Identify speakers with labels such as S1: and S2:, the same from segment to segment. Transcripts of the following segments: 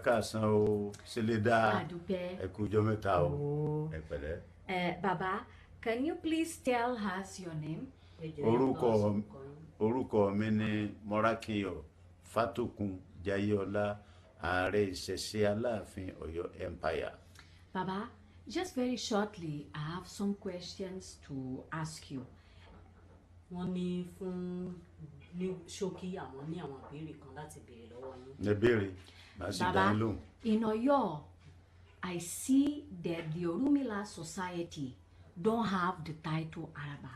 S1: káàsán o, ṣẹlẹ̀ dá ẹ kú ọjọ́ mẹ́ta o, ẹ pẹ̀lẹ́.
S2: Baba, can you please tell us your name?
S1: Orúkọ mi ni Mọ́rákìnyọ̀ Fátòkun Jayéọlá, ààrẹ ìṣẹ̀ṣe Aláàfin Ọ̀yọ́ Empire.
S2: Baba, just very shortly, I have some questions to ask you.
S3: Wọ́n ní fún ní ṣókí àwọn ní àwọn ìbéèrè kan láti béèrè lọ́wọ́ yín.
S1: Ẹ béèrè, màá sì dá yín lóhùn.
S2: In Ọ̀yọ́, I see that the Orumila society don't have the title Araba.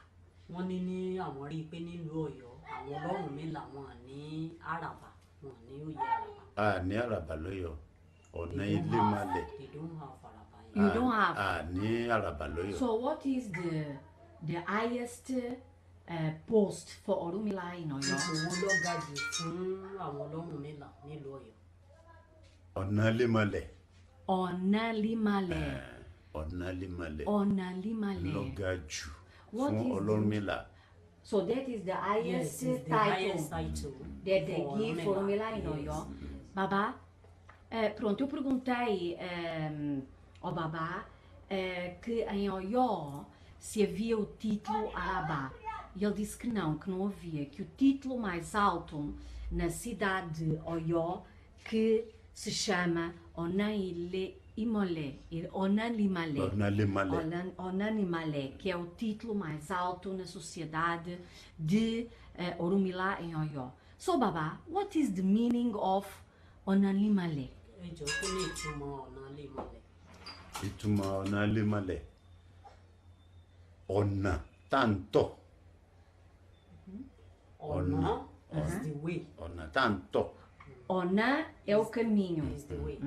S3: Wọ́n ní àwọn rí i pé nílùú Ọ̀yọ́ àwọn Ọlọ́runmìlà wọn ní Àràbà, wọn ní oyè Àràbà.
S1: A ní Àràbà lọ́yọ̀, ọ̀nà ilé malẹ̀.
S3: They don't have Àràbà.
S2: You don't have.
S1: A ní Àràbà lọ́yọ̀.
S2: So what is the highest post for Orumila in Ọ̀yọ́?
S3: Owó ló ga jù fún àwọn Ọlọ́runmìlà nílùú Ọ̀yọ́.
S1: Ọ̀nà ilé malẹ̀.
S2: Ọ̀nà Límalẹ̀.
S1: Ọ̀nà Límalẹ̀.
S2: Ọ̀nà Límalẹ̀.
S1: Ló ga jù fún Ọlọ́runmìlà.
S2: So that is the highest title that they give for Orumila in Ọ̀yọ́. Baba, pronto, eu perguntei ao Baba que em Ọ̀yọ́ se havia o título Araba. E ele disse que não havia, que o título mais alto na cidade de Ọ̀yọ́, que se chama Onanimalé, que é o título mais alto na sociedade de Orumila em Ọ̀yọ́. So Baba, what is the meaning of Onanimalé?
S3: Ẹ jọ̀ọ́, kí ni ìtumọ̀ Ọ̀nàlímalẹ̀?
S1: Ìtumọ̀ Ọ̀nàlímalẹ̀, ọ̀nà tá ń tọ̀.
S3: Ọ̀nà is the way.
S1: Ọ̀nà tá ń tọ̀.
S2: Ọ̀nà é o caminho.
S3: Is the way.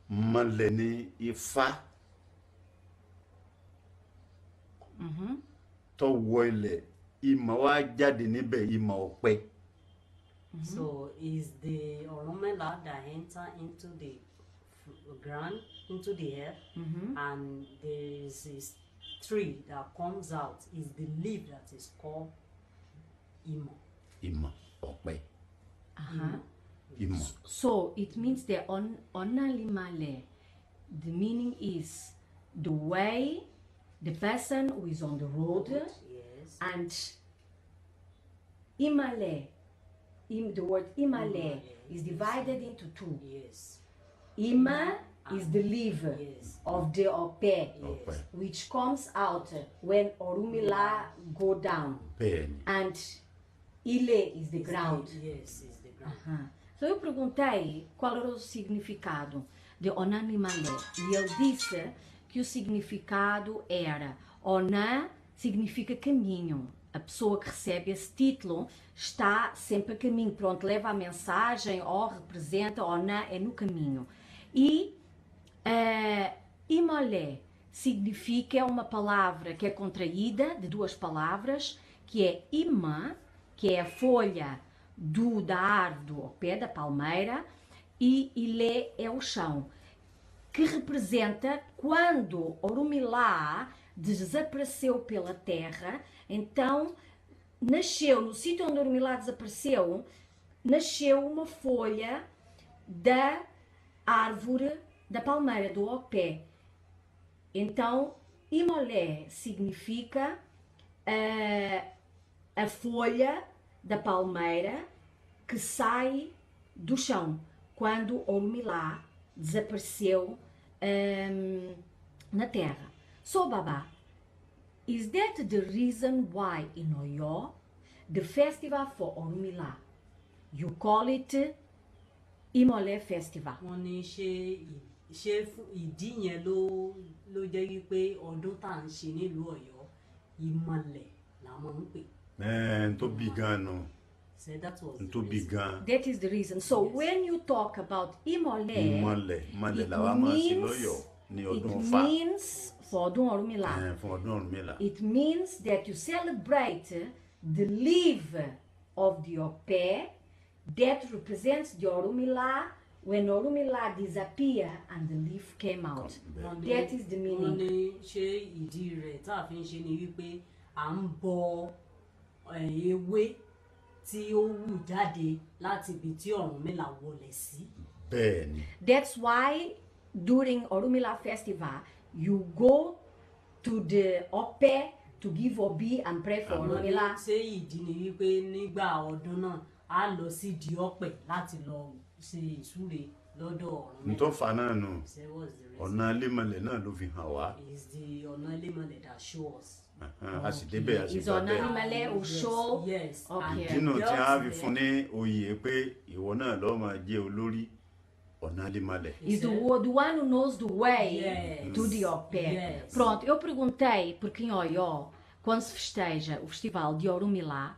S1: Malẹ̀ ni Ifá tó wọ ilẹ̀, ìmọ̀ wá jáde níbẹ̀, ìmọ̀ ọ̀pẹ.
S3: So is the Orunmila that enter into the ground, into the earth, and there is this tree that comes out, is the leaf that is called Imo.
S1: Ìmọ̀ ọ̀pẹ. Ìmọ̀.
S2: So it means that Onanimalé, the meaning is the way, the person who is on the road,
S3: Yes.
S2: and Imale, the word Imale is divided into two.
S3: Yes.
S2: Ima is the leaf
S3: Yes.
S2: of the Ope,
S1: Ọ̀pẹ.
S2: which comes out when Orumila go down,
S1: Bẹ́ẹ̀ ni.
S2: and Ile is the ground.
S3: Yes, is the ground.
S2: So eu perguntei qual era o significado de Onanimalé e ele disse que o significado era Onan significa caminho. A pessoa que recebe esse título está sempre a caminho, pronto, leva a mensagem ou representa, Onan é no caminho. E Imolé significa, é uma palavra que é contraída de duas palavras, que é Ima, que é a folha da árvore, do pé da palmeira, e Ilé é o chão, que representa quando Orumila desapareceu pela terra. Então nasceu, no sítio onde Orumila desapareceu, nasceu uma folha da árvore da palmeira, do opé. Então Imolé significa a folha da palmeira que sai do chão quando Orumila desapareceu na terra. So Baba, is that the reason why in Ọ̀yọ́ the festival for Orumila you call it Imolé Festival?
S3: Wọ́n ní ṣé ìdí yẹn ló jẹ́ wípé ọdún tá à ń ṣe nílùú Ọ̀yọ́ ìmọ̀lẹ̀ la máa ń pè.
S1: Tó bí gan nù.
S3: So that was
S1: Tó bí gan.
S2: That is the reason. So when you talk about Imolé,
S1: Ìmọ̀lẹ̀ làwa máa ń ṣe lọ́yọ̀ ní ọdún Ọ̀fà.
S2: it means for ọdún Orumila.
S1: Fún ọdún Ọ̀rúnmìlà.
S2: It means that you celebrate the leaf of the Opé that represents the Orumila when Orumila disappeared and the leaf came out. That is the
S3: wọ́n
S2: meaning.
S3: ní ṣé ìdí rẹ̀ tá a fi ń ṣe ni wípé à ń bọ ewé tí ó wù jáde láti ibi tí Ọ̀rúnmìlà wọlé sí.
S1: Bẹ́ẹ̀ni.
S2: That's why during Orunmila festival, you go to the Ope to give Obi and pray for Orunmila.
S3: ṣé ìdí ni wípé nígbà ọdún náà a lọ sí di ọ̀pẹ láti lọ ṣe ìsúre lọ́dọ̀ Ọ̀rúnmìlà.
S1: Ntọ́ fa náà nù.
S3: Say what's the reason?
S1: Ọ̀nà Alémọ̀lẹ̀ náà ló fi hàn wá.
S3: Is the ọ̀nà Elémọ̀lẹ̀ that show us.
S1: A sì débẹ̀ a sì
S2: Is
S1: bá
S2: Ọ̀nà
S1: bẹ́ẹ̀.
S2: Alémọ̀lẹ̀ will show.
S3: Yes.
S2: Okay.
S1: Ìdínà tí a fi
S3: Girls
S1: fún ní oyè pé ìwọ náà ló máa jẹ́ olórí Ọ̀nà Alémọ̀lẹ̀.
S2: Is the one who knows the way
S3: Yes.
S2: to the Ope.
S3: Yes.
S2: Pronto, eu perguntei porque em Oió, quando se festeja o festival de Orunmila,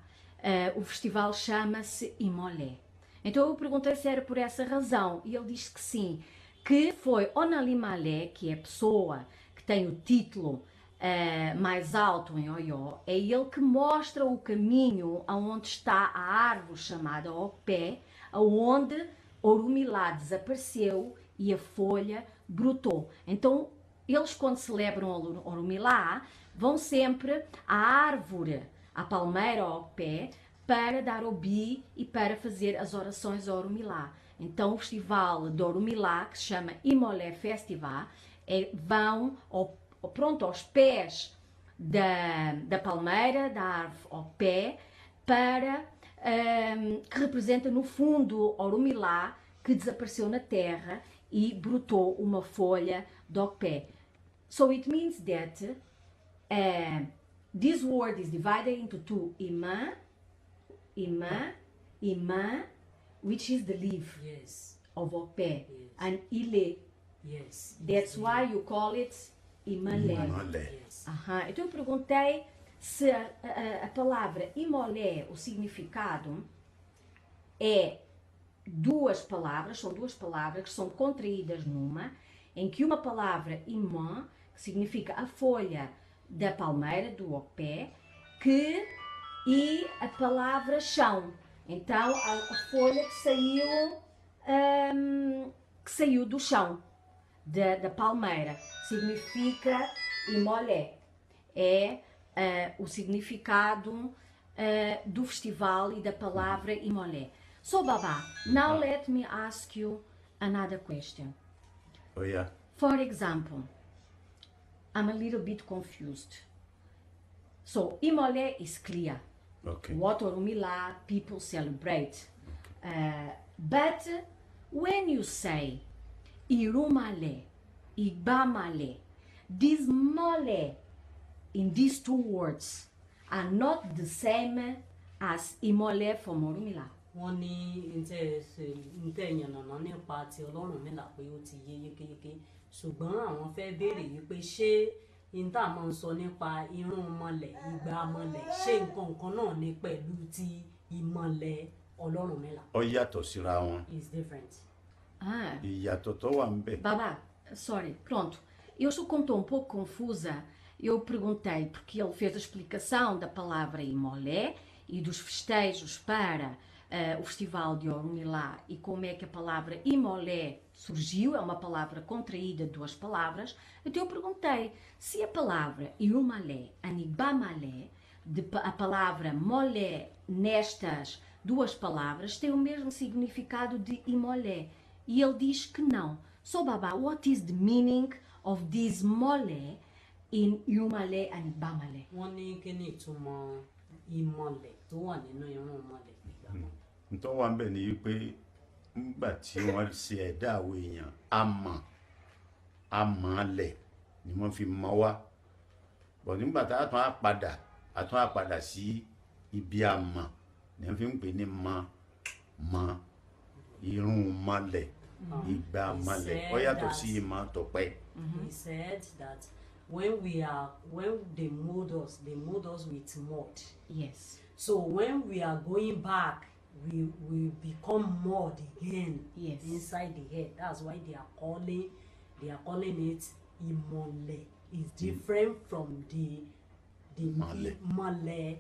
S2: o festival chama-se Imolé. Então eu perguntei se era por essa razão e ele disse que sim, que foi Onalimalé, que é a pessoa que tem o título mais alto em Oió, é ele que mostra o caminho aonde está a árvore chamada Opé, aonde Orunmila desapareceu e a folha brotou. Então eles quando celebram Orunmila vão sempre à árvore, à palmeira ao pé, para dar obi e para fazer as orações a Orunmila. Então o festival de Orunmila, que se chama Imolé Festival, vão aos pés da palmeira, da árvore ao pé, para que representa no fundo Orunmila, que desapareceu na terra e brotou uma folha do pé. So it means that this word is divided into two, Ima, which is the leaf
S3: Yes.
S2: of Opé,
S3: Yes.
S2: and Ile.
S3: Yes.
S2: That's why you call it Imalé.
S1: Imalé.
S3: Yes.
S2: Então eu perguntei se a palavra Imolé, o significado é são duas palavras que são contraídas numa, em que uma palavra Imã, que significa a folha da palmeira, do opé, e a palavra chão. Então a folha que saiu do chão, da palmeira, significa Imolé. É o significado do festival e da palavra Imolé. So Baba, now let me ask you another question.
S1: Olha,
S2: For example, I'm a little bit confused. So Imolé is clear.
S1: ok.
S2: What Orunmila people celebrate. But when you say Irumale, Igbamale, this mole in these two words are not the same as Imolé from Orunmila.
S3: Wọ́n ní ntẹ́ ìyànnàná nípa ti Ọlọ́runmìlà pé ó ti yé yékéyéké ṣùgbọ́n àwọn fẹ́ béèrè yìí pé ṣé ìta máa ń sọ nípa irun mọlẹ̀ ìgbà mọlẹ̀ ṣé nǹkan náà ní pẹ̀lú ti ìmọ̀lẹ̀ Ọlọ́runmìlà.
S1: Ó yàtọ̀ síra wọn.
S3: It's different.
S1: Ìyàtọ̀ tó wà ń bẹ̀.
S2: Baba, sorry, pronto. Eu estou como estou um pouco confusa. Eu perguntei porque ele fez a explicação da palavra Imolé e dos festejos para o festival de Orunmila e como é que a palavra Imolé surgiu. É uma palavra contraída de duas palavras. Então eu perguntei se a palavra Irumalé, Anibamalé, a palavra Molé nestas duas palavras tem o mesmo significado de Imolé. E ele diz que não. So Baba, what is the meaning of this Molé in Irumalé and Ibamalé?
S3: Wọ́n ní kí ni ìtumọ̀ ìmọ̀lẹ̀ tó wà nínú irun mọlẹ̀ ìgbà mọlẹ̀.
S1: Ntọ́ wà ń bẹ̀ ni wípé nígbà tí wọ́n ṣe ẹ̀dá àwọn èèyàn amọ̀lẹ̀ ni wọ́n fi mọ̀ wá. Bọ̀ nígbà tá a tún á padà sí ibi àmọ̀ ni wọ́n fi ń pè ní irun mọlẹ̀, ìgbà mọlẹ̀. Ó yàtọ̀ sí ìmọ̀ tọ̀pẹ́.
S3: He said that when they mold us with mud.
S2: Yes.
S3: So when we are going back, we become mud again.
S2: Yes.
S3: Inside the head. That's why they are calling it Imole. It's different from the male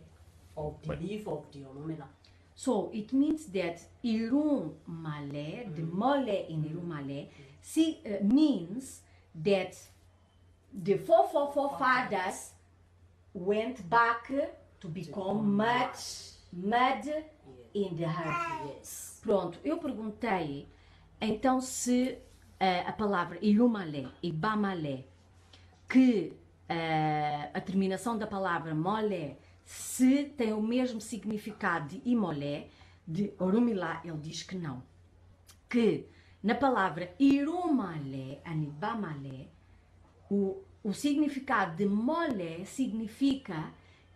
S3: of the leaf of the Orunmila.
S2: So it means that Irumale, the mole in Irumale, means that the four fathers went back to become mud in the earth.
S3: Yes.
S2: Pronto, eu perguntei Então, se a palavra Irumalé e Bamalé, que a terminação da palavra Molé, se tem o mesmo significado de Imolé, de Orumilá, ele diz que não. Que na palavra Irumalé, Anibamalé, o significado de Molé significa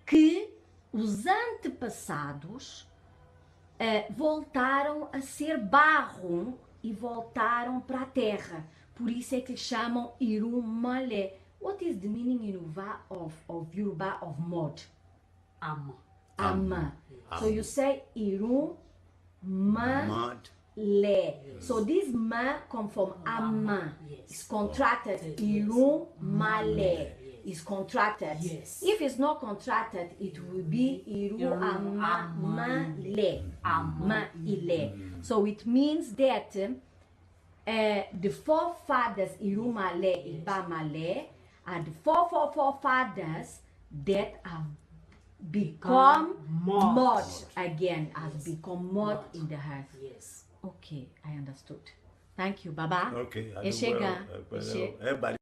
S2: que os antepassados voltaram a ser barro e voltaram para a terra. Por isso é que chamam Irumalé. What is the meaning in Yoruba of mud?
S3: Ama.
S2: Ama. So you say Irumalé.
S1: Mud.
S2: So this ma come from Ama.
S3: Yes.
S2: It's contracted.
S3: Yes.
S2: Irumalé is contracted.
S3: Yes.
S2: If it's not contracted, it will be Iruamale. Amaile. So it means that the forefathers Irumale, Ibamale are the forefathers that have become mud again, has become mud in the earth.
S3: Yes.
S2: Okay, I understood. Thank you, Baba.
S1: Ok.
S2: Ẹ ṣé gan.
S1: adúpẹ́
S2: Ẹ ṣé.
S1: ẹ bá